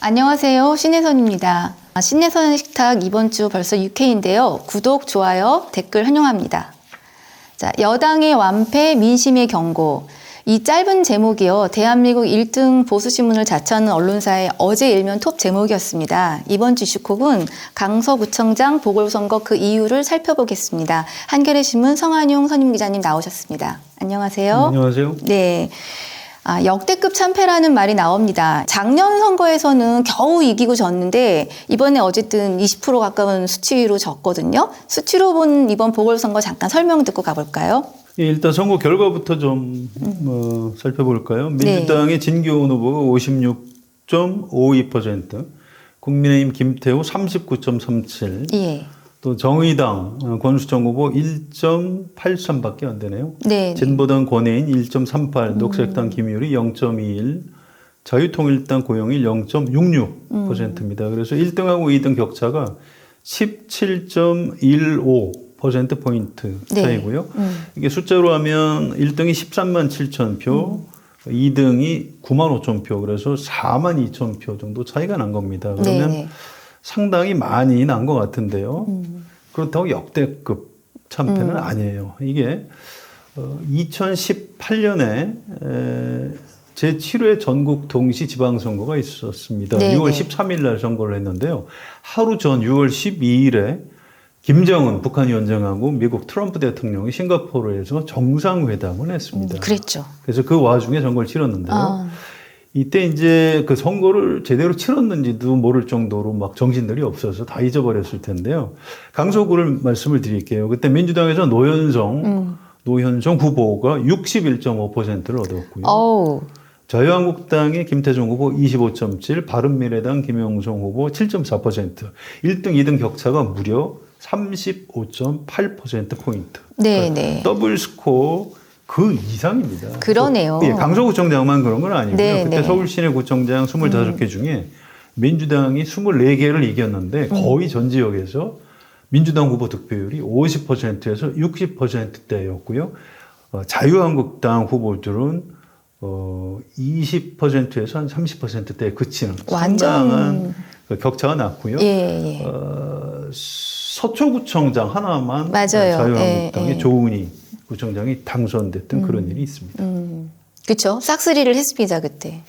안녕하세요. 신혜선입니다. 신혜선의 식탁 이번 주 벌써 6회인데요. 구독, 좋아요, 댓글 환영합니다. 자, 여당의 완패, 민심의 경고. 이 짧은 제목이요. 대한민국 1등 보수신문을 자처하는 언론사의 어제 일면 톱 제목이었습니다. 이번 주 이슈콕은 강서구청장 보궐선거 그 이유를 살펴보겠습니다. 한겨레 신문 성한용 선임기자님 나오셨습니다. 안녕하세요. 안녕하세요. 네. 역대급 참패라는 말이 나옵니다. 작년 선거에서는 겨우 이기고 졌는데 이번에 어쨌든 20% 가까운 수치로 졌거든요. 수치로 본 이번 보궐선거 잠깐 설명 듣고 가볼까요? 예, 일단 선거 결과부터 좀 살펴볼까요? 민주당의 진교훈 후보가 56.52%, 국민의힘 김태우 39.37%, 예. 또 정의당 권수정 후보 1.83밖에 안 되네요. 네. 진보당 권혜인 1.38, 녹색당 김유리 0.21, 자유통일당 고영일 0.66%입니다. 그래서 1등하고 2등 격차가 17.15%포인트 차이고요. 이게 숫자로 하면 1등이 13만 7천 표, 2등이 9만 5천 표, 그래서 4만 2천 표 정도 차이가 난 겁니다. 그러면 네. 상당히 많이 난 것 같은데요. 그렇다고 역대급 참패는 아니에요. 이게 2018년에 제7회 전국 동시 지방선거가 있었습니다. 네, 6월 네. 13일 날 선거를 했는데요. 하루 전 6월 12일에 김정은 북한 위원장하고 미국 트럼프 대통령이 싱가포르에서 정상회담을 했습니다. 그랬죠. 그래서 그 와중에 선거를 치렀는데요. 이때 이제 그 선거를 제대로 치렀는지도 모를 정도로 막 정신들이 없어서 다 잊어버렸을 텐데요. 강서구를 말씀을 드릴게요. 그때 민주당에서 노현성 후보가 61.5%를 얻었고요. 어우. 자유한국당의 김태종 후보 25.7, 바른미래당 김영성 후보 7.4%, 1등, 2등 격차가 무려 35.8%포인트. 네, 그러니까 네. 더블 스코어 그 이상입니다. 그러네요. 예, 강서구청장만 그런 건 아니고요. 네, 그때 네. 서울 시내 구청장 25개 중에 민주당이 24개를 이겼는데 거의 전 지역에서 민주당 후보 득표율이 50%에서 60%대였고요. 자유한국당 후보들은 20%에서 한 30%대에 그치는 상당한 격차가 났고요. 예, 예. 서초구청장 하나만 맞아요. 자유한국당의 예. 조은희 구청장이 당선됐던 그런 일이 있습니다. 그렇죠. 싹쓸이를 했습니다, 그때.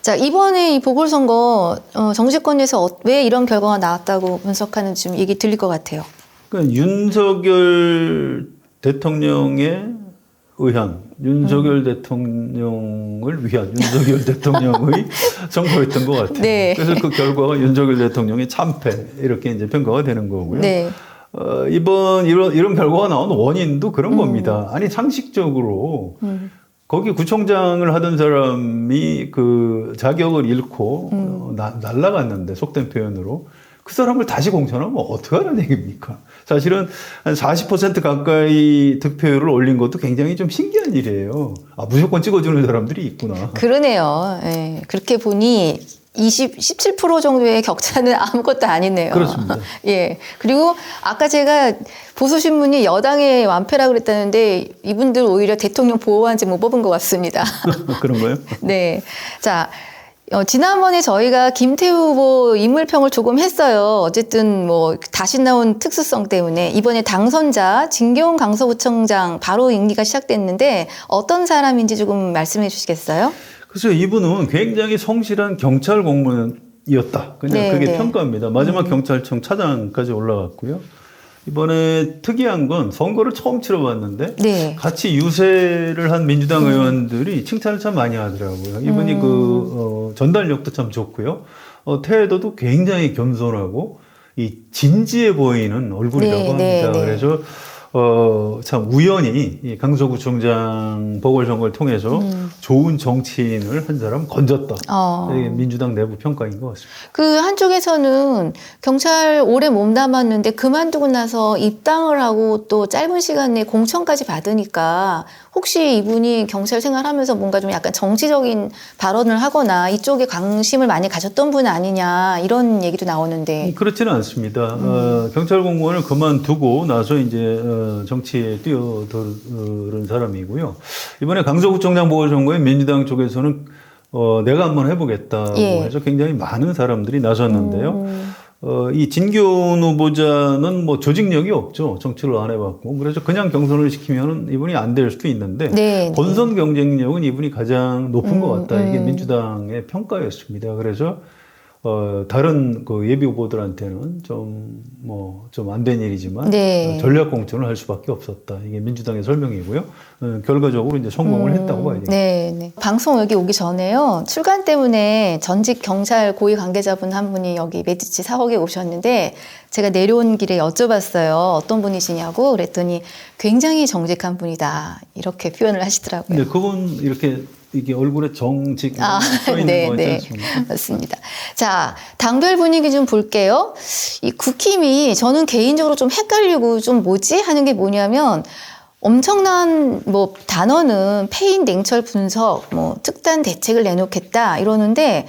자, 이번에 이 보궐선거 정치권에서 왜 이런 결과가 나왔다고 분석하는지 좀 얘기 들릴 것 같아요. 그러니까 윤석열 대통령의 의한, 윤석열 대통령을 위한 윤석열 대통령의 선거였던 것 같아요. 네. 그래서 그 결과가 윤석열 대통령의 참패 이렇게 이제 평가가 되는 거고요. 네. 이번 이런 결과가 나온 원인도 그런 겁니다. 아니 상식적으로 거기 구청장을 하던 사람이 그 자격을 잃고 날라갔는데 속된 표현으로 그 사람을 다시 공천하면 어떡하라는 얘기입니까? 사실은 한 40% 가까이 득표율을 올린 것도 굉장히 좀 신기한 일이에요. 무조건 찍어주는 사람들이 있구나. 그러네요. 예. 그렇게 보니 17% 정도의 격차는 아무것도 아니네요. 그렇습니다. 예. 그리고 아까 제가 보수신문이 여당의 완패라고 그랬다는데 이분들 오히려 대통령 보호한지 못 뽑은 것 같습니다. 그런 거요? 네. 자. 지난번에 저희가 김태우 후보 인물평을 조금 했어요. 어쨌든 뭐 다시 나온 특수성 때문에 이번에 당선자 진교훈 강서구청장 바로 임기가 시작됐는데 어떤 사람인지 조금 말씀해 주시겠어요? 그래서 이분은 굉장히 성실한 경찰 공무원이었다. 그냥 네, 그게 네. 평가입니다. 마지막 경찰청 차장까지 올라갔고요. 이번에 특이한 건 선거를 처음 치러봤는데 네. 같이 유세를 한 민주당 의원들이 칭찬을 참 많이 하더라고요. 이분이 전달력도 참 좋고요. 태도도 굉장히 겸손하고 이 진지해 보이는 얼굴이라고 네, 합니다. 네, 네. 그래서 참 우연히 이 강서구청장 보궐선거를 통해서 좋은 정치인을 한 사람 건졌다. 이게 민주당 내부 평가인 것 같습니다. 그 한쪽에서는 경찰 오래 몸담았는데 그만두고 나서 입당을 하고 또 짧은 시간 내에 공천까지 받으니까 혹시 이분이 경찰 생활하면서 뭔가 좀 약간 정치적인 발언을 하거나 이쪽에 관심을 많이 가졌던 분 아니냐 이런 얘기도 나오는데 그렇지는 않습니다. 경찰 공무원을 그만두고 나서 이제 정치에 뛰어든 사람이고요. 이번에 강서구청장 보궐선거에 민주당 쪽에서는 내가 한번 해보겠다고 예. 해서 굉장히 많은 사람들이 나섰는데요. 이 진교훈 후보자는 뭐 조직력이 없죠. 정치를 안 해봤고. 그래서 그냥 경선을 시키면은 이분이 안 될 수도 있는데, 네, 본선 경쟁력은 이분이 가장 높은 것 같다. 이게 민주당의 평가였습니다. 그래서 다른 그 예비 후보들한테는 좀 안 된 일이지만 네. 전략 공천을 할 수밖에 없었다. 이게 민주당의 설명이고요. 결과적으로 이제 성공을 했다고 봐야 되겠습니다. 네, 네. 방송 여기 오기 전에요. 출간 때문에 전직 경찰 고위 관계자분 한 분이 여기 메디치 사옥에 오셨는데 제가 내려온 길에 여쭤봤어요. 어떤 분이시냐고 그랬더니 굉장히 정직한 분이다. 이렇게 표현을 하시더라고요. 근데 그분 이게 얼굴에 정직 써 있는 네, 거 있지 네. 않습니까? 맞습니다. 자, 당별 분위기 좀 볼게요. 이 국힘이 저는 개인적으로 좀 헷갈리고 좀 뭐지? 하는 게 뭐냐면 엄청난 뭐 단어는 폐인 냉철 분석, 뭐 특단 대책을 내놓겠다 이러는데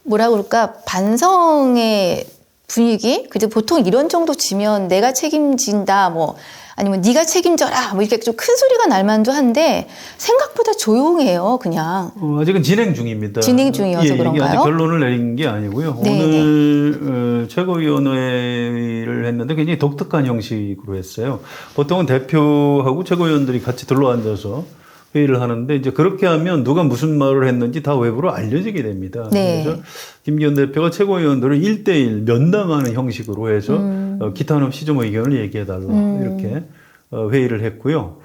뭐라 그럴까? 반성의 분위기? 근데 보통 이런 정도 지면 내가 책임진다, 뭐 아니면 네가 책임져라, 뭐 이렇게 좀 큰 소리가 날 만도 한데 생각보다 조용해요, 그냥. 아직은 진행 중입니다. 진행 중이어서 이게 그런가요? 아직 결론을 내린 게 아니고요. 네, 오늘 최고위원회를 했는데 굉장히 독특한 형식으로 했어요. 보통은 대표하고 최고위원들이 같이 둘러앉아서 회의를 하는데 이제 그렇게 하면 누가 무슨 말을 했는지 다 외부로 알려지게 됩니다. 네. 그래서 김기현 대표가 최고위원들을 1대1 면담하는 형식으로 해서 기탄 없이 좀 의견을 얘기해달라 이렇게 회의를 했고요.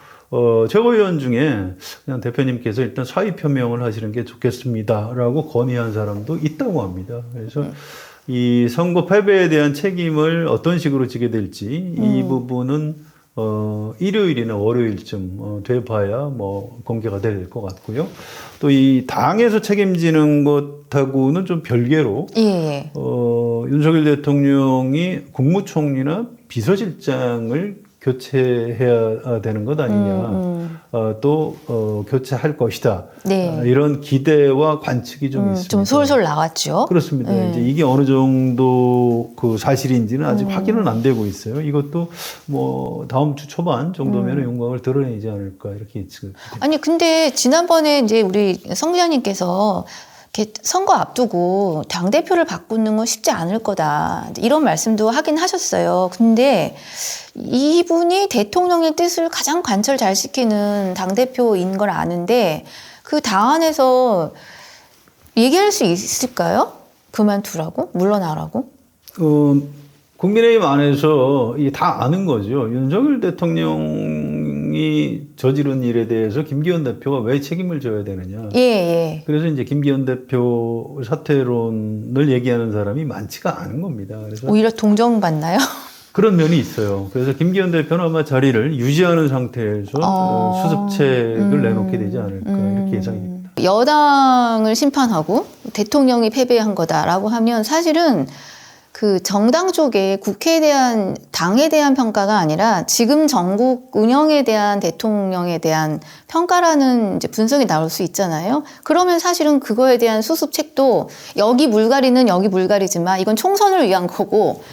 최고위원 중에 그냥 대표님께서 일단 사의 표명을 하시는 게 좋겠습니다라고 건의한 사람도 있다고 합니다. 그래서 이 선거 패배에 대한 책임을 어떤 식으로 지게 될지 이 부분은 일요일이나 월요일쯤 돼봐야 뭐 공개가 될 것 같고요. 또 이 당에서 책임지는 것하고는 좀 별개로 예. 윤석열 대통령이 국무총리나 비서실장을 교체해야 되는 것 아니냐. 또 교체할 것이다. 네. 이런 기대와 관측이 좀 있습니다. 좀 솔솔 나왔죠. 그렇습니다. 이제 이게 어느 정도 그 사실인지는 아직 확인은 안 되고 있어요. 이것도 뭐 다음 주 초반 정도면 윤곽을 드러내지 않을까 이렇게 예측을. 아니 근데 지난번에 이제 우리 성 기자님께서 이렇게 선거 앞두고 당 대표를 바꾸는 건 쉽지 않을 거다 이런 말씀도 하긴 하셨어요. 근데 이분이 대통령의 뜻을 가장 관철 잘 시키는 당 대표인 걸 아는데 그 당 안에서 얘기할 수 있을까요? 그만두라고? 물러나라고? 국민의힘 안에서 이게 다 아는 거죠. 윤석열 대통령이 저지른 일에 대해서 김기현 대표가 왜 책임을 져야 되느냐. 예. 그래서 이제 김기현 대표 사퇴론을 얘기하는 사람이 많지가 않은 겁니다. 그래서 오히려 동정받나요? 그런 면이 있어요. 그래서 김기현 대표는 아마 자리를 유지하는 상태에서 수습책을 내놓게 되지 않을까 이렇게 예상이 됩니다. 여당을 심판하고 대통령이 패배한 거다라고 하면 사실은 그 정당 쪽에 국회에 대한 당에 대한 평가가 아니라 지금 전국 운영에 대한 대통령에 대한 평가라는 이제 분석이 나올 수 있잖아요. 그러면 사실은 그거에 대한 수습책도 여기 물갈이는 여기 물갈이지만 이건 총선을 위한 거고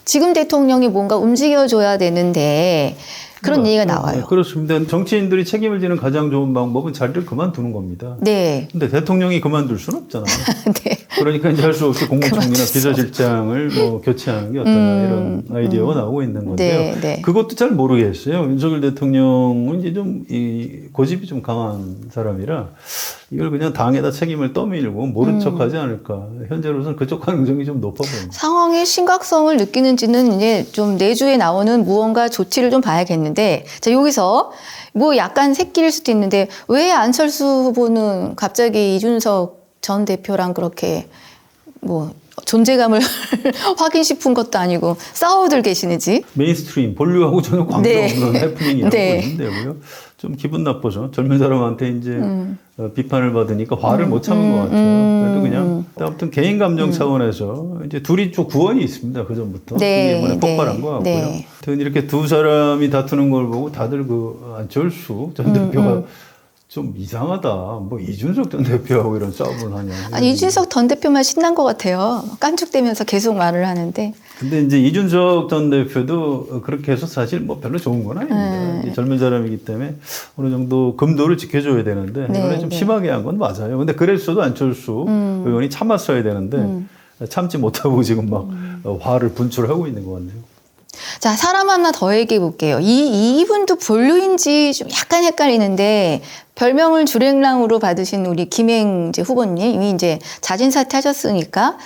지금 대통령이 뭔가 움직여줘야 되는데 그런 얘기가 나와요. 그렇습니다. 정치인들이 책임을 지는 가장 좋은 방법은 자리를 그만두는 겁니다. 네. 근데 대통령이 그만둘 수는 없잖아요. 네. 그러니까 이제 할 수 없이 국무총리나 비서실장을 뭐 교체하는 게 어떠냐 이런 아이디어가 나오고 있는 건데요. 네. 그것도 잘 모르겠어요. 윤석열 대통령은 이제 좀 고집이 좀 강한 사람이라 이걸 그냥 당에다 책임을 떠밀고 모른 척하지 않을까. 현재로서는 그쪽 가능성이 좀 높아 보입니다. 상황의 심각성을 느끼는지는 이제 좀 내주에 나오는 무언가 조치를 좀 봐야겠는데, 자, 여기서 뭐 약간 새끼일 수도 있는데, 왜 안철수 후보는 갑자기 이준석 전 대표랑 그렇게 뭐 존재감을 확인 싶은 것도 아니고 싸워들 계시는지? 메인스트림, 본류하고 전혀 관계없는 네. 해프닝이라고 네. 보이는데요. 좀 기분 나빠서 젊은 사람한테 이제 비판을 받으니까 화를 못 참은 것 같아요. 그래도 그냥 아무튼 개인 감정 차원에서 이제 둘이 좀 구원이 있습니다. 그 전부터 네, 이번에 폭발한 것 같고요. 네. 아무튼 이렇게 두 사람이 다투는 걸 보고 다들 그 안철수 전 대표가 좀 이상하다. 뭐 이준석 전 대표하고 이런 싸움을 하냐. 아니, 이준석 전 대표만 신난 것 같아요. 깐죽대면서 계속 말을 하는데. 근데 이제 이준석 전 대표도 그렇게 해서 사실 뭐 별로 좋은 건 아닙니다. 이제 젊은 사람이기 때문에 어느 정도 금도를 지켜줘야 되는데 네, 이번에 좀 네. 심하게 한 건 맞아요. 근데 그랬어도 안철수 의원이 참았어야 되는데 참지 못하고 지금 막 화를 분출하고 있는 것 같네요. 자, 사람 하나 더 얘기해 볼게요. 이분도 본류인지 좀 약간 헷갈리는데, 별명을 주랭랑으로 받으신 우리 김행 이제 후보님, 이미 이제 자진 사퇴하셨으니까.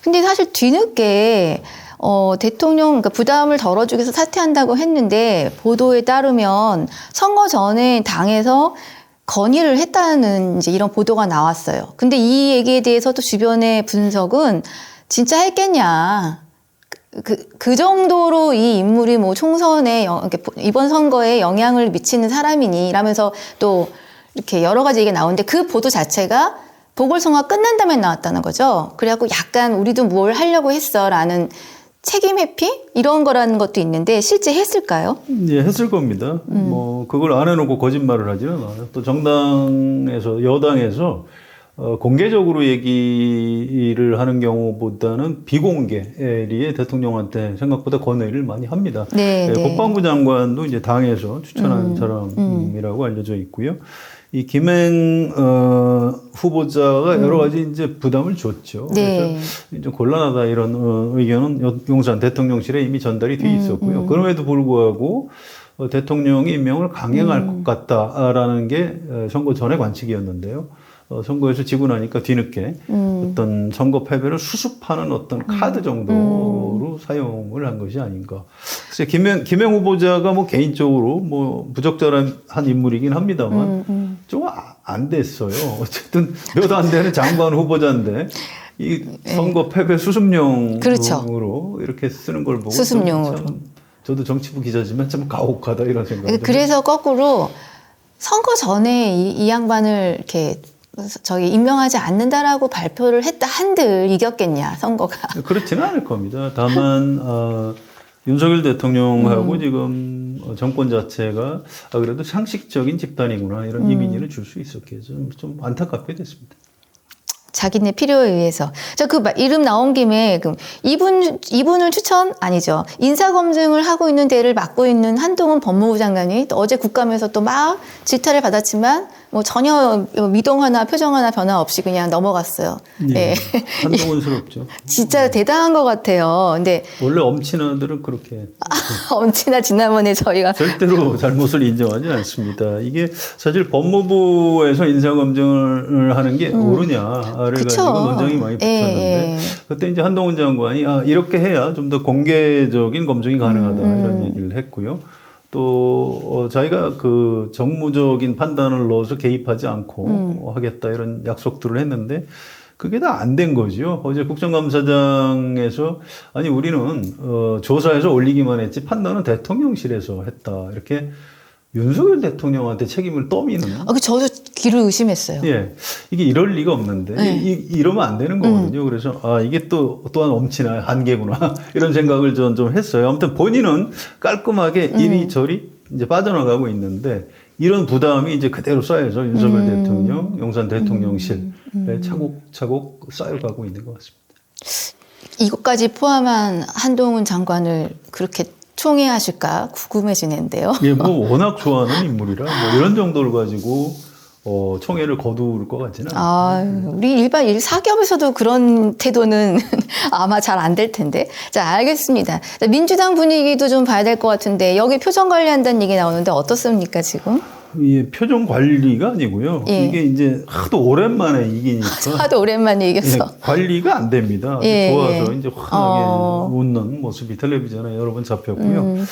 근데 사실 뒤늦게, 대통령, 그러니까 부담을 덜어주기 위해서 사퇴한다고 했는데, 보도에 따르면 선거 전에 당에서 건의를 했다는 이제 이런 보도가 나왔어요. 근데 이 얘기에 대해서 또 주변의 분석은 진짜 했겠냐. 그 정도로 이 인물이 뭐 총선에, 이번 선거에 영향을 미치는 사람이니, 이러면서 또 이렇게 여러 가지 얘기가 나오는데 그 보도 자체가 보궐선거가 끝난 다음에 나왔다는 거죠. 그래갖고 약간 우리도 뭘 하려고 했어 라는 책임 회피? 이런 거라는 것도 있는데 실제 했을까요? 예, 했을 겁니다. 뭐, 그걸 안 해놓고 거짓말을 하지는 않아요. 또 정당에서, 여당에서 공개적으로 얘기를 하는 경우보다는 비공개리에 대통령한테 생각보다 권유를 많이 합니다. 네, 네. 국방부 장관도 이제 당에서 추천한 사람이라고 알려져 있고요. 이 김행 후보자가 여러 가지 이제 부담을 줬죠. 네. 그래서 좀 곤란하다 이런 의견은 용산 대통령실에 이미 전달이 돼 있었고요. 그럼에도 불구하고 대통령이 임명을 강행할 것 같다라는 게 선거 전의 관측이었는데요. 선거에서 지고 나니까 뒤늦게 어떤 선거 패배를 수습하는 어떤 카드 정도로 사용을 한 것이 아닌가. 그래서 김행 후보자가 뭐 개인적으로 뭐 부적절한 인물이긴 합니다만 좀 안 됐어요. 어쨌든 몇 안 되는 장관 후보자인데 이 선거 패배 수습용으로 그렇죠. 이렇게 쓰는 걸 보고 수습용으로. 참 저도 정치부 기자지만 참 가혹하다 이런 생각이 그래서 거꾸로 선거 전에 이 양반을 이렇게 임명하지 않는다라고 발표를 했다 한들 이겼겠냐, 선거가. 그렇지는 않을 겁니다. 다만 윤석열 대통령하고 지금 정권 자체가 그래도 상식적인 집단이구나 이런 이미지를 줄 수 있었겠죠. 좀 안타깝게 됐습니다. 자기네 필요에 의해서. 이름 나온 김에, 이분을 아니죠. 인사검증을 하고 있는 데를 맡고 있는 한동훈 법무부 장관이 또 어제 국감에서 또 막 질타를 받았지만, 뭐 전혀 미동 하나 표정 하나 변화 없이 그냥 넘어갔어요. 예. 예. 한동훈스럽죠. 진짜 대단한 것 같아요. 근데 원래 엄친아들은 그렇게 언제나 지난번에 저희가 절대로 잘못을 인정하지 않습니다. 이게 사실 법무부에서 인사검증을 하는 게 옳으냐를 그쵸. 가지고 논쟁이 많이 붙었는데 그때 이제 한동훈 장관이 이렇게 해야 좀 더 공개적인 검증이 가능하다 이런 얘기를 했고요. 또 자기가 그 정무적인 판단을 넣어서 개입하지 않고 하겠다 이런 약속들을 했는데 그게 다 안 된 거죠. 어제 국정감사장에서 아니 우리는 조사해서 올리기만 했지 판단은 대통령실에서 했다 이렇게 윤석열 대통령한테 책임을 떠미는. 저도 귀를 의심했어요. 예, 이게 이럴 리가 없는데 이러면 안 되는 거거든요. 그래서 이게 또한 엄친아의 한계구나 이런 생각을 좀 했어요. 아무튼 본인은 깔끔하게 이리저리 이제 빠져나가고 있는데 이런 부담이 이제 그대로 쌓여서 윤석열 대통령, 용산 대통령실에 차곡차곡 쌓여가고 있는 것 같습니다. 이것까지 포함한 한동훈 장관을 그렇게 총애하실까 궁금해지는데요. 예, 뭐 워낙 좋아하는 인물이라 뭐 이런 정도를 가지고 총애를 거두을 것 같지는 않아요. 우리 일반 사기업에서도 그런 태도는 아마 잘 안 될 텐데. 자, 알겠습니다. 자, 민주당 분위기도 좀 봐야 될 것 같은데 여기 표정 관리한다는 얘기 나오는데 어떻습니까 지금? 예, 표정 관리가 아니고요. 예. 이게 이제 하도 오랜만에 이기니까 하도 오랜만에 이겨서. 예, 관리가 안 됩니다. 예, 좋아서 예. 이제 환하게 웃는 모습이 텔레비전에 여러 번 잡혔고요.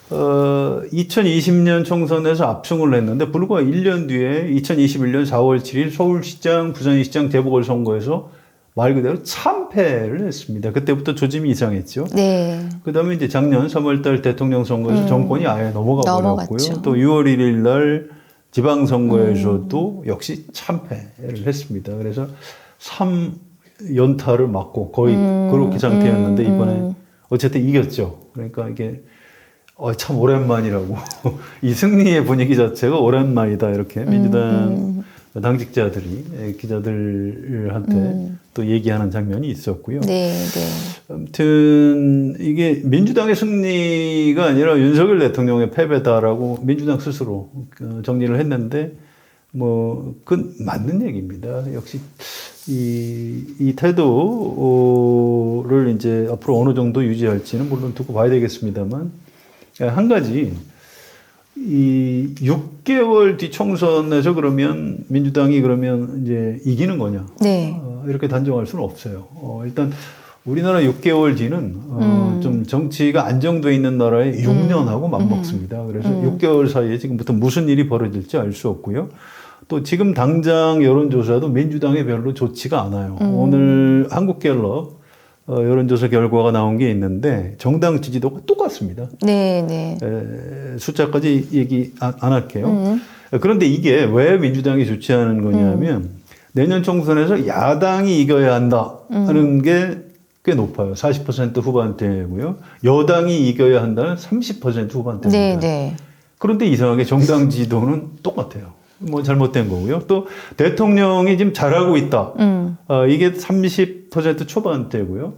2020년 총선에서 압승을 했는데 불과 1년 뒤에 2021년 4월 7일 서울시장, 부산시장 재보궐선거에서 말 그대로 참패를 했습니다. 그때부터 조짐이 이상했죠. 네. 그다음에 이제 작년 3월달 대통령 선거에서 정권이 아예 넘어가 버렸고요. 또 6월 1일 날 지방선거에서도 역시 참패를 했습니다. 그래서 3연타를 맞고 거의 그렇게 상태였는데 이번에 어쨌든 이겼죠. 그러니까 이게 참 오랜만이라고. 이 승리의 분위기 자체가 오랜만이다. 이렇게 민주당 당직자들이 기자들한테 또 얘기하는 장면이 있었고요. 네, 네. 아무튼 이게 민주당의 승리가 아니라 윤석열 대통령의 패배다라고 민주당 스스로 정리를 했는데 그건 맞는 얘기입니다. 역시 이 태도를 이제 앞으로 어느 정도 유지할지는 물론 두고 봐야 되겠습니다만, 한 가지, 이 6개월 뒤 총선에서 그러면 민주당이 그러면 이제 이기는 거냐? 네. 이렇게 단정할 수는 없어요. 일단 우리나라 6개월 뒤는 좀 정치가 안정돼 있는 나라에 6년하고 맞먹습니다. 그래서 6개월 사이에 지금부터 무슨 일이 벌어질지 알 수 없고요. 또 지금 당장 여론조사도 민주당이 별로 좋지가 않아요. 오늘 한국갤럽 여론조사 결과가 나온 게 있는데 정당 지지도가 똑같습니다. 네, 네. 숫자까지 얘기 안 할게요. 그런데 이게 왜 민주당이 좋지 않은 거냐면 내년 총선에서 야당이 이겨야 한다 하는 게 꽤 높아요. 40% 후반대고요. 여당이 이겨야 한다는 30% 후반대입니다. 네, 네. 그런데 이상하게 정당 지지도는 똑같아요. 잘못된 거고요. 또 대통령이 지금 잘하고 있다. 이게 30% 초반대고요.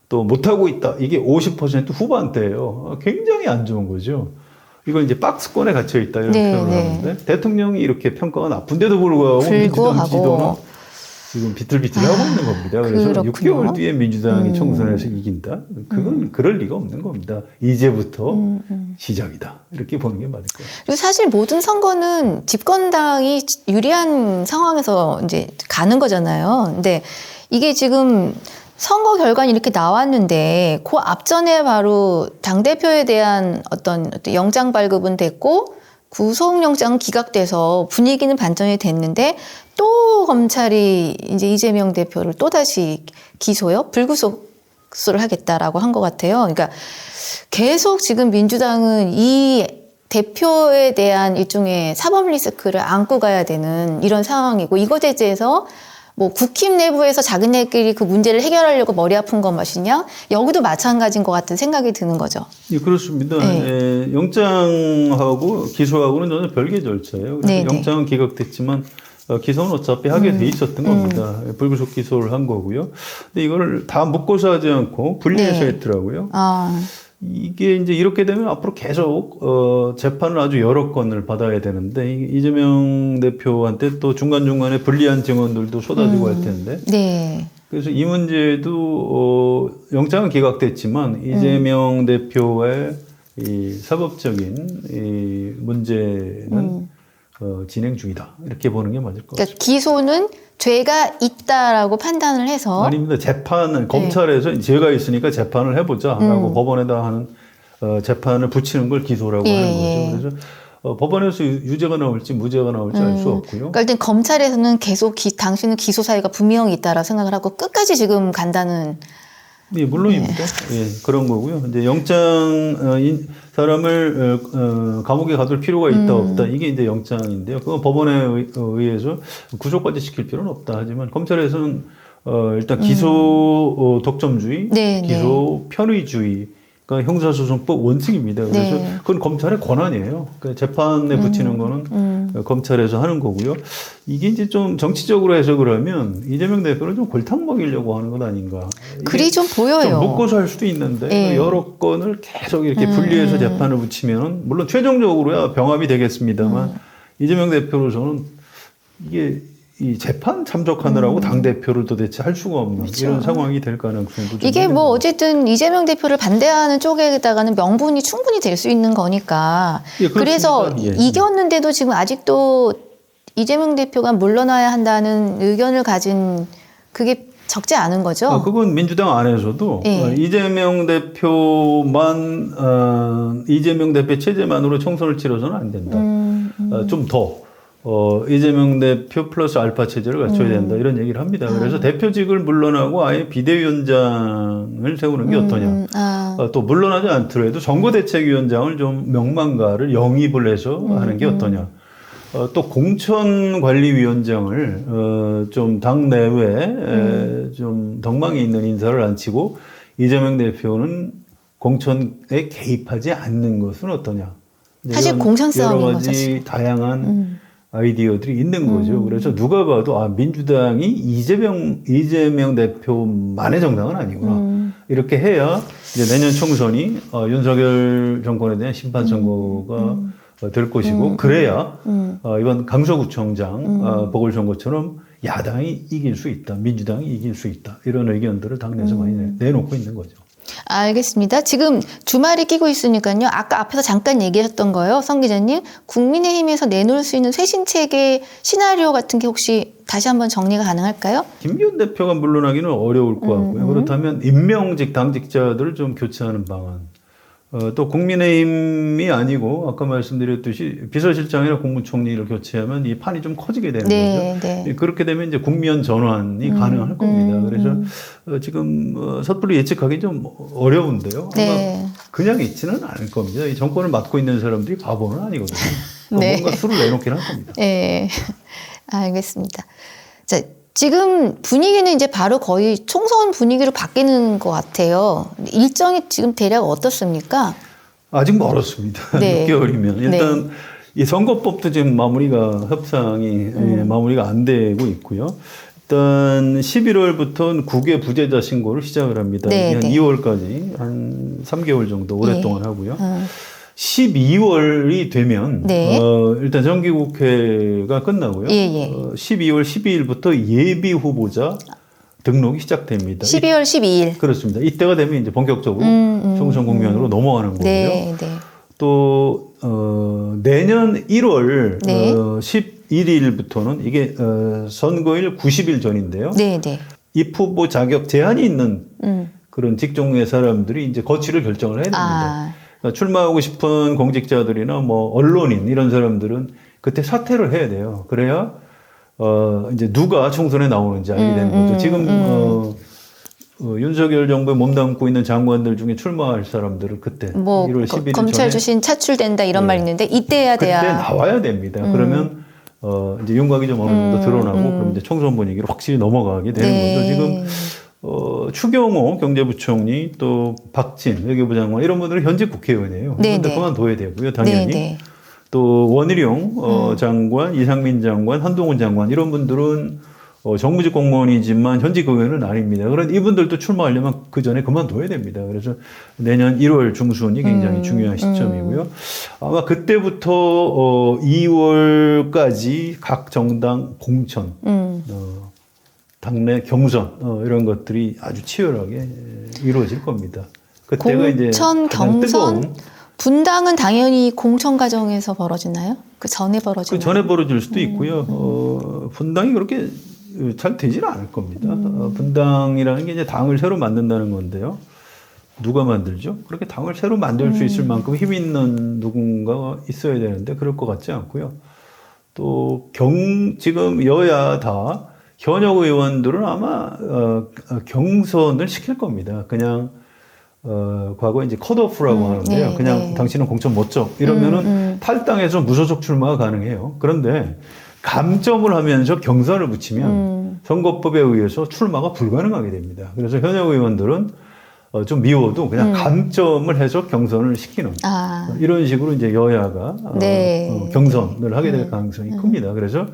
또 못하고 있다. 이게 50% 후반대예요. 굉장히 안 좋은 거죠. 이걸 이제 박스권에 갇혀 있다 이런 네, 표현을 네. 하는데 대통령이 이렇게 평가가 나쁜데도 불구하고 민주당 지지도는 지금 비틀비틀하고 있는 겁니다. 그래서 그렇군요. 6개월 뒤에 민주당이 총선에서 이긴다? 그건 그럴 리가 없는 겁니다. 이제부터 시작이다. 이렇게 보는 게 맞을 거예요. 그리고 사실 모든 선거는 집권당이 유리한 상황에서 이제 가는 거잖아요. 근데 이게 지금 선거 결과는 이렇게 나왔는데 그 앞전에 바로 당대표에 대한 어떤 영장 발급은 됐고 구속영장은 기각돼서 분위기는 반전이 됐는데 또 검찰이 이제 이재명 대표를 또다시 기소요? 불구속수를 하겠다라고 한 것 같아요. 그러니까 계속 지금 민주당은 이 대표에 대한 일종의 사법 리스크를 안고 가야 되는 이런 상황이고 이것에 대해서 국힘 내부에서 자기네끼리 그 문제를 해결하려고 머리 아픈 건 것이냐? 여기도 마찬가지인 것 같은 생각이 드는 거죠. 예, 그렇습니다. 네. 영장하고 기소하고는 전혀 별개 절차예요. 그래서 네, 영장은 기각됐지만 기소는 어차피 하게 돼 있었던 겁니다. 불구속 기소를 한 거고요. 근데 이걸 다 묶어서 하지 않고 분리해서 네. 했더라고요. 아, 이게 이제 이렇게 되면 앞으로 계속 재판을 아주 여러 건을 받아야 되는데 이재명 대표한테 또 중간중간에 불리한 증언들도 쏟아지고 할 텐데 네. 그래서 이 문제도 영장은 기각됐지만 이재명 대표의 이 사법적인 이 문제는 진행 중이다 이렇게 보는 게 맞을 것 같습니다. 그러니까 기소는 죄가 있다라고 판단을 해서 아닙니다. 재판은 검찰에서 죄가 있으니까 재판을 해보자라고 법원에다 하는 재판을 붙이는 걸 기소라고 예, 하는 예. 거죠. 그래서 법원에서 유죄가 나올지 무죄가 나올지 알 수 없고요. 그러니까 일단 검찰에서는 계속 당신은 기소 사유가 분명히 있다라고 생각을 하고 끝까지 지금 간다는. 예, 물론입니다. 예, 그런 거고요. 이제 사람을 감옥에 가둘 필요가 있다 없다 이게 이제 영장인데요. 그건 법원에 의해서 구속까지 시킬 필요는 없다. 하지만 검찰에서는 일단 기소 독점주의, 네, 기소 편의주의. 그러니까 형사소송법 원칙입니다. 그래서 네. 그건 검찰의 권한이에요. 그러니까 재판에 붙이는 거는 검찰에서 하는 거고요. 이게 이제 좀 정치적으로 해석을 하면 이재명 대표는 좀 골탕 먹이려고 하는 것 아닌가. 글이 좀 보여요. 좀 묶어서 할 수도 있는데 네. 여러 건을 계속 이렇게 분리해서 재판을 붙이면 물론 최종적으로야 병합이 되겠습니다만 이재명 대표로서는 이게 이 재판 참석하느라고 당대표를 도대체 할 수가 없는 그렇죠. 이런 상황이 될 가능성도 좀 이게 있는 것 어쨌든 이재명 대표를 반대하는 쪽에다가는 명분이 충분히 될 수 있는 거니까. 예, 그렇습니다. 그래서 예. 이겼는데도 지금 아직도 이재명 대표가 물러나야 한다는 의견을 가진 그게 적지 않은 거죠. 그건 민주당 안에서도 예. 이재명 대표만 이재명 대표 체제만으로 총선을 치러서는 안 된다. 좀 더. 이재명 대표 플러스 알파 체제를 갖춰야 된다. 이런 얘기를 합니다. 그래서 대표직을 물러나고 아예 비대위원장을 세우는 게 어떠냐. 또 물러나지 않더라도 선거대책위원장을 좀 명망가를 영입을 해서 하는 게 어떠냐. 또 공천관리위원장을 좀 당내외에 좀 덕망이 있는 인사를 앉히고 이재명 대표는 공천에 개입하지 않는 것은 어떠냐. 사실 이런 공천 싸움인 여러 거죠, 가지 지금. 다양한 아이디어들이 있는 거죠. 그래서 누가 봐도 민주당이 이재명 대표만의 정당은 아니구나. 이렇게 해야 이제 내년 총선이 윤석열 정권에 대한 심판 선거가 될 것이고 그래야 이번 강서구청장 보궐선거처럼 야당이 이길 수 있다, 민주당이 이길 수 있다 이런 의견들을 당내에서 많이 내놓고 있는 거죠. 알겠습니다. 지금 주말이 끼고 있으니까요. 아까 앞에서 잠깐 얘기하셨던 거요. 성 기자님, 국민의힘에서 내놓을 수 있는 쇄신체계 시나리오 같은 게 혹시 다시 한번 정리가 가능할까요? 김기현 대표가 물러나기는 어려울 것 같고요. 그렇다면 임명직 당직자들을 좀 교체하는 방안. 또 국민의힘이 아니고 아까 말씀드렸듯이 비서실장이나 국무총리를 교체하면 이 판이 좀 커지게 되는 네, 거죠. 네. 그렇게 되면 이제 국면 전환이 가능할 겁니다. 그래서 지금 섣불리 예측하기 좀 어려운데요. 네. 아마 그냥 있지는 않을 겁니다. 이 정권을 맡고 있는 사람들이 바보는 아니거든요. 네. 뭔가 수를 내놓긴 할 겁니다. 네. 알겠습니다. 자, 지금 분위기는 이제 바로 거의 총선 분위기로 바뀌는 것 같아요. 일정이 지금 대략 어떻습니까? 아직 멀었습니다. 네. 6개월이면. 일단 이 선거법도 지금 협상이 마무리가 안 되고 있고요. 일단 11월부터는 국외 부재자 신고를 시작을 합니다. 네, 이게 한 네. 2월까지 한 3개월 정도 오랫동안 네. 하고요. 12월이 되면 네. 일단 정기국회가 끝나고요. 예, 예. 12월 12일부터 예비 후보자 등록이 시작됩니다. 12월 12일. 그렇습니다. 이때가 되면 이제 본격적으로 총선 국면으로 넘어가는 거고요. 네, 네. 또 내년 1월 네. 11일부터는 이게 선거일 90일 전인데요. 네, 네. 입 후보 자격 제한이 있는 그런 직종의 사람들이 이제 거취를 결정을 해야 됩니다. 그러니까 출마하고 싶은 공직자들이나 뭐 언론인 이런 사람들은 그때 사퇴를 해야 돼요. 그래야 이제 누가 총선에 나오는지 알게 되는 거죠. 지금 윤석열 정부에 몸담고 있는 장관들 중에 출마할 사람들은 그때 뭐 1월 11일 검찰 전에 주신 차출된다 이런 네. 말 있는데 이때 해야 그때 돼야. 나와야 됩니다. 그러면 이제 윤곽이 좀 어느 정도 드러나고 그럼 이제 총선 분위기로 확실히 넘어가게 되는 네. 거죠. 지금 추경호 경제부총리 또 박진 외교부 장관 이런 분들은 현직 국회의원이에요. 네, 그런데 네. 그만둬야 되고요. 당연히. 네, 네. 또 원희룡 장관, 이상민 장관, 한동훈 장관 이런 분들은 정무직 공무원이지만 현직 의원은 아닙니다. 그런데 이분들도 출마하려면 그 전에 그만둬야 됩니다. 그래서 내년 1월 중순이 굉장히 중요한 시점이고요. 아마 그때부터 2월까지 각 정당 공천, 당내 경선 이런 것들이 아주 치열하게 이루어질 겁니다. 그때가 이제 공천, 가장 경선, 뜨거운 분당은 당연히 공천 과정에서 벌어지나요? 그 전에 벌어지나요? 그 전에 벌어질 수도 있고요. 분당이 그렇게 잘 되지는 않을 겁니다. 분당이라는 게 이제 당을 새로 만든다는 건데요. 누가 만들죠? 그렇게 당을 새로 만들 수 있을 만큼 힘 있는 누군가가 있어야 되는데 그럴 것 같지 않고요. 또 지금 여야 다 현역 의원들은 아마 경선을 시킬 겁니다. 그냥 과거에 이제 컷오프라고 하는데요. 네, 그냥 네. 당신은 공천 못 줘. 이러면은 탈당해서 무소속 출마가 가능해요. 그런데 감점을 하면서 경선을 붙이면 선거법에 의해서 출마가 불가능하게 됩니다. 그래서 현역 의원들은 좀 미워도 그냥 감점을 해서 경선을 시키는 이런 식으로 이제 여야가 네. 경선을 하게 될 가능성이 큽니다. 그래서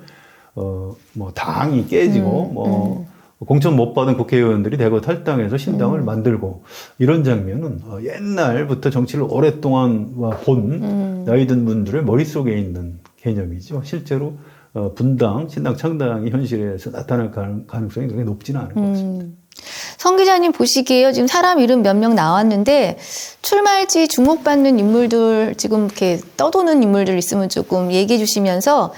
뭐 당이 깨지고 뭐 공천 못 받은 국회의원들이 대거 탈당해서 신당을 만들고 이런 장면은 옛날부터 정치를 오랫동안 본 나이 든 분들의 머릿속에 있는 개념이죠. 실제로 분당, 신당 창당이 현실에서 나타날 가능성이 그렇게 높지는 않을 것 같습니다. 성 기자님 보시기에요. 지금 사람 이름 몇 명 나왔는데 출마할지 주목받는 인물들 지금 이렇게 떠도는 인물들 있으면 조금 얘기해 주시면서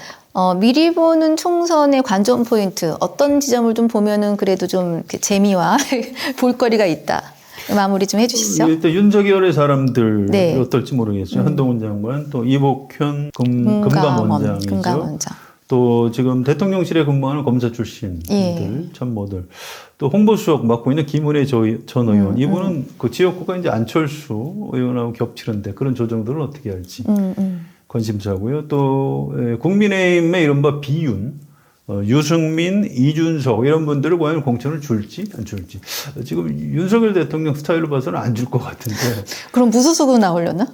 미리 보는 총선의 관전 포인트 어떤 지점을 좀 보면은 그래도 좀 이렇게 재미와 볼거리가 있다. 마무리 좀 해주시죠. 일단 윤석열의 사람들 네. 어떨지 모르겠어요. 한동훈 장관, 또 이복현 금감원장이죠. 금감원장. 또 지금 대통령실에 근무하는 검사 출신들, 예. 참모들, 또 홍보수석 맡고 있는 김은혜 전 의원, 이분은 그 지역구가 이제 안철수 의원하고 겹치는데 그런 조정들을 어떻게 할지 관심사고요. 또 국민의힘의 이른바 비윤, 유승민, 이준석 이런 분들을 과연 공천을 줄지 안 줄지. 지금 윤석열 대통령 스타일로 봐서는 안 줄 것 같은데. 그럼 무소속으로 나오려나?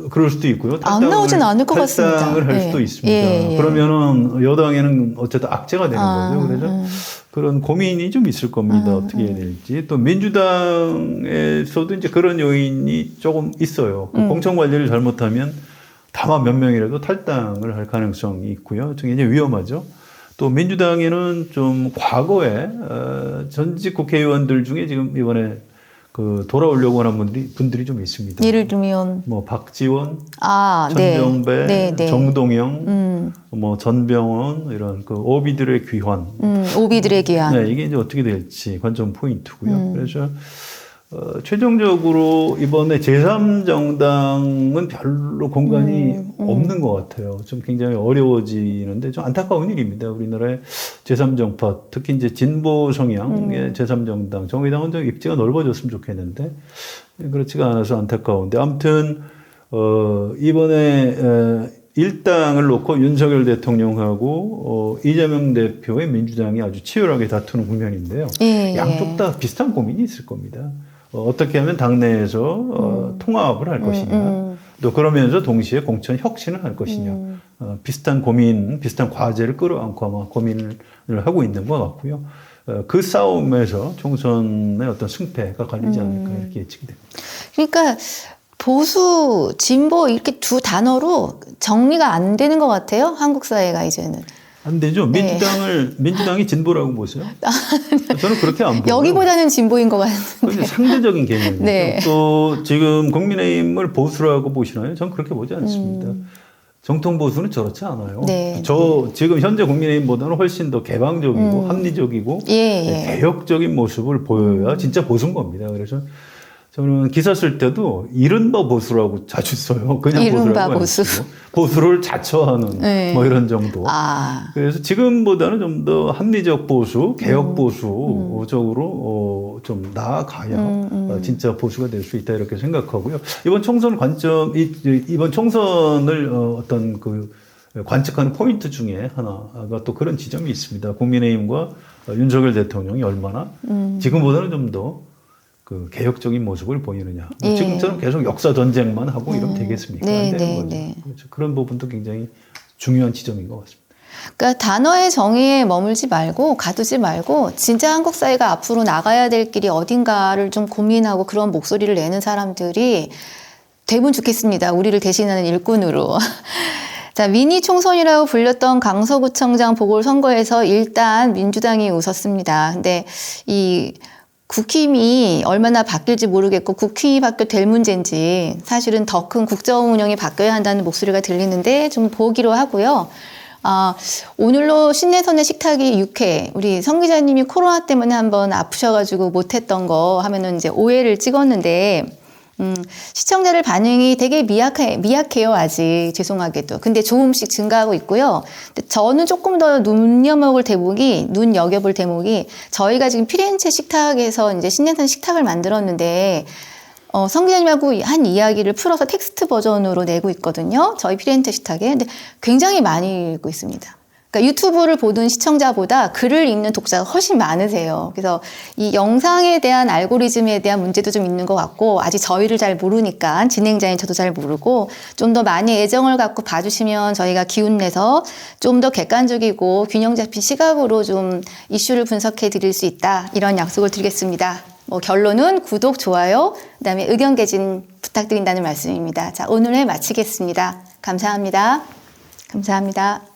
그럴 수도 있고요. 안 나오진 않을 것 같습니다. 탈당을 할 예. 수도 있습니다. 예, 예. 그러면은 여당에는 어쨌든 악재가 되는 거죠. 그래서 그런 고민이 좀 있을 겁니다. 어떻게 해야 될지. 또 민주당에서도 이제 그런 요인이 조금 있어요. 그 공천 관리를 잘못하면 다만 몇 명이라도 탈당을 할 가능성이 있고요. 좀 굉장히 위험하죠. 또 민주당에는 좀 과거에 전직 국회의원들 중에 지금 이번에 그 돌아오려고 하는 분들이 좀 있습니다. 예를 들면 뭐 박지원, 네. 천정배, 네, 네. 정동영, 뭐 전병헌 이런 그 오비들의 귀환. 오비들의 귀환. 네, 이게 이제 어떻게 될지 관전 포인트고요. 그래서 최종적으로 이번에 제3정당은 별로 공간이 없는 것 같아요. 좀 굉장히 어려워지는데 좀 안타까운 일입니다. 우리나라의 제3정파, 특히 이제 진보 성향의 제3정당, 정의당은 좀 입지가 넓어졌으면 좋겠는데 그렇지가 않아서 안타까운데 아무튼 이번에 일당을 놓고 윤석열 대통령하고 이재명 대표의 민주당이 아주 치열하게 다투는 국면인데요. 예, 양쪽 다 비슷한 고민이 있을 겁니다. 어떻게 하면 당내에서 통합을 할 것이냐, 또 그러면서 동시에 공천 혁신을 할 것이냐, 비슷한 고민, 비슷한 과제를 끌어안고 아마 고민을 하고 있는 것 같고요. 그 싸움에서 총선의 어떤 승패가 갈리지 않을까 이렇게 예측이 됩니다. 그러니까 보수, 진보 이렇게 두 단어로 정리가 안 되는 것 같아요. 한국 사회가 이제는. 안 되죠. 민주당이 진보라고 보세요? 저는 그렇게 안 보여요. 여기보다는 진보인 것 같은데. 상대적인 개념이죠. 네. 또 지금 국민의힘을 보수라고 보시나요? 저는 그렇게 보지 않습니다. 정통 보수는 저렇지 않아요. 네. 지금 현재 국민의힘보다는 훨씬 더 개방적이고 합리적이고 예. 개혁적인 모습을 보여야 진짜 보수인 겁니다. 그래서 저는 기사 쓸 때도 이른바 보수라고 자주 써요. 그냥 이른바 보수라고 보수. 안 쓰고 보수를 자처하는 네. 뭐 이런 정도. 그래서 지금보다는 좀 더 합리적 보수, 개혁 보수 쪽으로 좀 나아가야 진짜 보수가 될 수 있다 이렇게 생각하고요. 이번 총선 이번 총선을 어떤 그 관측하는 포인트 중에 하나가 또 그런 지점이 있습니다. 국민의힘과 윤석열 대통령이 얼마나 지금보다는 좀 더 그 개혁적인 모습을 보이느냐. 예. 지금처럼 계속 역사 전쟁만 하고 이러면 되겠습니까? 네, 안 되는 네, 거죠. 네. 그렇죠. 그런 부분도 굉장히 중요한 지점인 것 같습니다. 그러니까 단어의 정의에 머물지 말고 가두지 말고 진짜 한국 사회가 앞으로 나가야 될 길이 어딘가를 좀 고민하고 그런 목소리를 내는 사람들이 되면 좋겠습니다. 우리를 대신하는 일꾼으로. 자, 미니 총선이라고 불렸던 강서구청장 보궐선거에서 일단 민주당이 웃었습니다. 근데 이 국힘이 얼마나 바뀔지 모르겠고 국힘이 바뀌어 될 문제인지 사실은 더 큰 국정 운영이 바뀌어야 한다는 목소리가 들리는데 좀 보기로 하고요. 오늘로 신내선의 식탁이 6회. 우리 성 기자님이 코로나 때문에 한번 아프셔가지고 못했던 거 하면은 이제 5회를 찍었는데, 시청자들 반응이 되게 미약해요, 아직. 죄송하게도. 근데 조금씩 증가하고 있고요. 근데 저는 조금 더 눈여겨볼 대목이 저희가 지금 피렌체 식탁에서 이제 신내선 식탁을 만들었는데, 성 기자님하고 한 이야기를 풀어서 텍스트 버전으로 내고 있거든요. 저희 피렌체 식탁에. 근데 굉장히 많이 읽고 있습니다. 그러니까 유튜브를 보던 시청자보다 글을 읽는 독자가 훨씬 많으세요. 그래서 이 영상에 대한 알고리즘에 대한 문제도 좀 있는 것 같고, 아직 저희를 잘 모르니까, 진행자인 저도 잘 모르고, 좀 더 많이 애정을 갖고 봐주시면 저희가 기운내서 좀 더 객관적이고 균형 잡힌 시각으로 좀 이슈를 분석해 드릴 수 있다. 이런 약속을 드리겠습니다. 결론은 구독, 좋아요, 그다음에 의견 개진 부탁드린다는 말씀입니다. 자, 오늘 회 마치겠습니다. 감사합니다. 감사합니다.